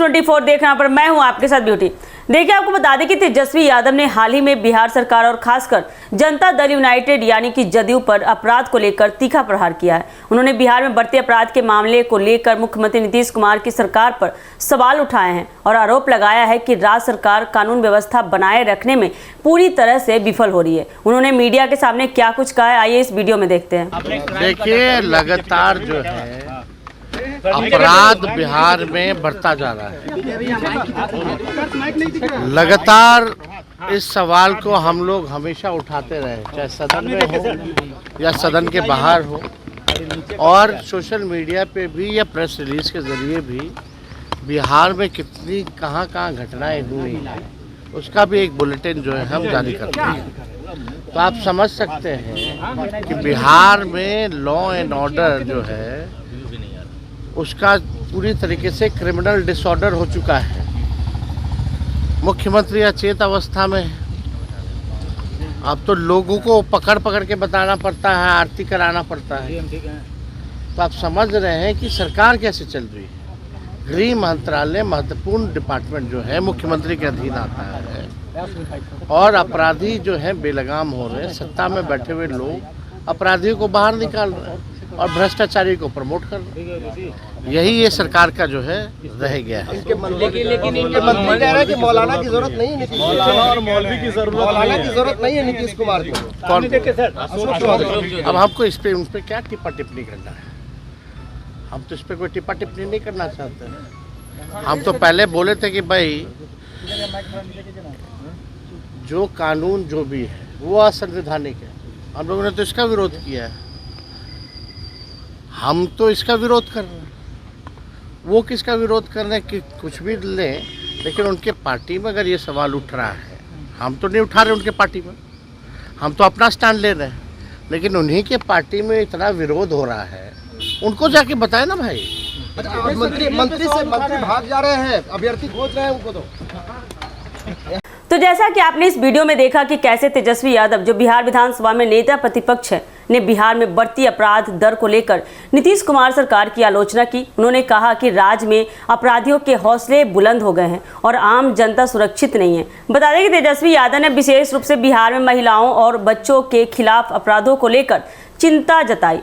News24 देखना पर मैं हूं आपके साथ ब्यूटी। देखिए, आपको बता दें कि तेजस्वी यादव ने हाल ही में बिहार सरकार और खासकर जनता दल यूनाइटेड यानी कि जदयू पर अपराध को लेकर तीखा प्रहार किया है। उन्होंने बिहार में बढ़ते अपराध के मामले को लेकर मुख्यमंत्री नीतीश कुमार की सरकार पर सवाल उठाए हैं और आरोप लगाया है कि राज्य सरकार कानून व्यवस्था बनाए रखने में पूरी तरह से विफल हो रही है। उन्होंने मीडिया के सामने क्या कुछ कहा है, आइए इस वीडियो में देखते हैं। देखिए, लगातार जो है अपराध बिहार में बढ़ता जा रहा है। लगातार इस सवाल को हम लोग हमेशा उठाते रहे, चाहे सदन में हो या सदन के बाहर हो, और सोशल मीडिया पे भी या प्रेस रिलीज के जरिए भी बिहार में कितनी कहाँ घटनाएं हुई उसका भी एक बुलेटिन जो है हम जारी करते हैं। तो आप समझ सकते हैं कि बिहार में लॉ एंड ऑर्डर जो है उसका पूरी तरीके से क्रिमिनल डिसऑर्डर हो चुका है। मुख्यमंत्री अचेत अवस्था में है। अब तो लोगों को पकड़ के बताना पड़ता है, आरती कराना पड़ता है। तो आप समझ रहे हैं कि सरकार कैसे चल रही है। गृह मंत्रालय महत्वपूर्ण डिपार्टमेंट जो है मुख्यमंत्री के अधीन आता है, और अपराधी जो है बेलगाम हो रहे हैं। सत्ता में बैठे हुए लोग अपराधियों को बाहर निकाल रहे हैं और भ्रष्टाचारी को प्रमोट कर रहे हैं। यही ये सरकार का जो है रह गया है। लेकिन इनके मंत्री कह रहे हैं कि मौलाना की जरूरत नहीं है, मौलाना और मौलवी की जरूरत नहीं है नीतीश कुमार को। कौन? अब हमको इस पे उन पे क्या टिप्पा टिप्पणी करना है? हम तो इस पे कोई टिप्पा टिप्पणी नहीं करना चाहते हैं। हम तो पहले बोले थे कि भाई जो कानून जो भी है वो असंवैधानिक है। हम लोगों ने तो इसका विरोध किया है। हम तो इसका विरोध कर रहे हैं। वो किसका विरोध कर रहे हैं कि कुछ भी लें, लेकिन उनके पार्टी में अगर ये सवाल उठ रहा है, हम तो नहीं उठा रहे उनके पार्टी में, हम तो अपना स्टैंड ले रहे हैं। लेकिन उन्हीं के पार्टी में इतना विरोध हो रहा है, उनको जाके बताए ना भाई। मंत्री भाग जा रहे हैं, अभ्यर्थी खोज रहे हैं उनको। तो जैसा कि आपने इस वीडियो में देखा कि कैसे तेजस्वी यादव, जो बिहार विधानसभा में नेता प्रतिपक्ष है, ने बिहार में बढ़ती अपराध दर को लेकर नीतीश कुमार सरकार की आलोचना की। उन्होंने कहा कि राज्य में अपराधियों के हौसले बुलंद हो गए हैं और आम जनता सुरक्षित नहीं है। बता दें कि तेजस्वी यादव ने विशेष रूप से बिहार में महिलाओं और बच्चों के खिलाफ अपराधों को लेकर चिंता जताई।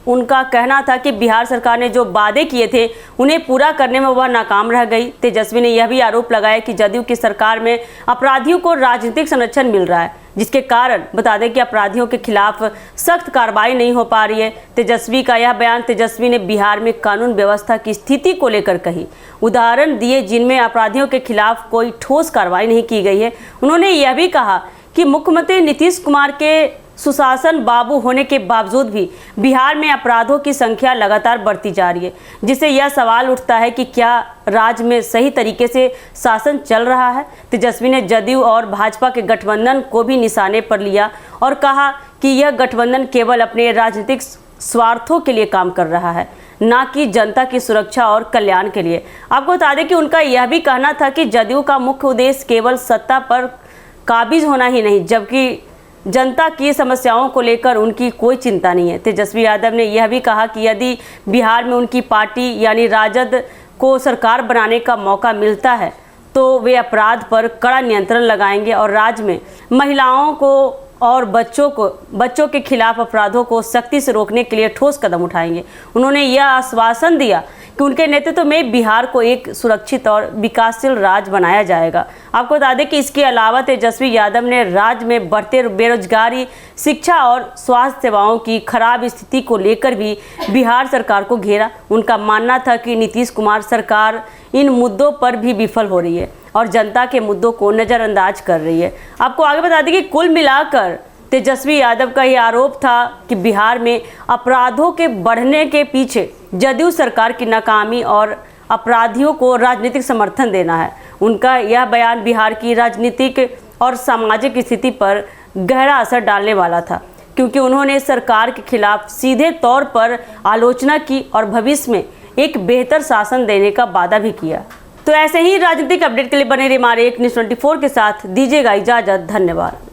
उनका कहना था कि बिहार सरकार ने जो वादे किए थे उन्हें पूरा करने में वह नाकाम रह गई। तेजस्वी ने यह भी आरोप लगाया कि जदयू की सरकार में अपराधियों को राजनीतिक संरक्षण मिल रहा है, जिसके कारण बता दें कि अपराधियों के खिलाफ सख्त कार्रवाई नहीं हो पा रही है। तेजस्वी का यह बयान तेजस्वी ने बिहार में कानून व्यवस्था की स्थिति को लेकर कही, उदाहरण दिए जिनमें अपराधियों के खिलाफ कोई ठोस कार्रवाई नहीं की गई है। उन्होंने यह भी कहा कि मुख्यमंत्री नीतीश कुमार के सुशासन बाबू होने के बावजूद भी बिहार में अपराधों की संख्या लगातार बढ़ती जा रही है, जिससे यह सवाल उठता है कि क्या राज्य में सही तरीके से शासन चल रहा है। तेजस्वी ने जदयू और भाजपा के गठबंधन को भी निशाने पर लिया और कहा कि यह गठबंधन केवल अपने राजनीतिक स्वार्थों के लिए काम कर रहा है, ना कि जनता की सुरक्षा और कल्याण के लिए। आपको बता दें कि उनका यह भी कहना था कि जदयू का मुख्य उद्देश्य केवल सत्ता पर काबिज होना ही नहीं, जबकि जनता की समस्याओं को लेकर उनकी कोई चिंता नहीं है। तेजस्वी यादव ने यह भी कहा कि यदि बिहार में उनकी पार्टी यानी राजद को सरकार बनाने का मौका मिलता है तो वे अपराध पर कड़ा नियंत्रण लगाएंगे और राज्य में महिलाओं को और बच्चों के खिलाफ अपराधों को सख्ती से रोकने के लिए ठोस कदम उठाएंगे। उन्होंने यह आश्वासन दिया कि उनके नेतृत्व में बिहार को एक सुरक्षित और विकासशील राज्य बनाया जाएगा। आपको बता दें कि इसके अलावा तेजस्वी यादव ने राज्य में बढ़ते बेरोजगारी, शिक्षा और स्वास्थ्य सेवाओं की खराब स्थिति को लेकर भी बिहार सरकार को घेरा। उनका मानना था कि नीतीश कुमार सरकार इन मुद्दों पर भी विफल हो रही है और जनता के मुद्दों को नज़रअंदाज कर रही है। आपको आगे बता दें कि कुल मिलाकर तेजस्वी यादव का यह आरोप था कि बिहार में अपराधों के बढ़ने के पीछे जदयू सरकार की नाकामी और अपराधियों को राजनीतिक समर्थन देना है। उनका यह बयान बिहार की राजनीतिक और सामाजिक स्थिति पर गहरा असर डालने वाला था, क्योंकि उन्होंने सरकार के खिलाफ सीधे तौर पर आलोचना की और भविष्य में एक बेहतर शासन देने का वादा भी किया। तो ऐसे ही राजनीतिक अपडेट के लिए बने रहिए हमारे News24 के साथ। दीजिएगा इजाजत। धन्यवाद।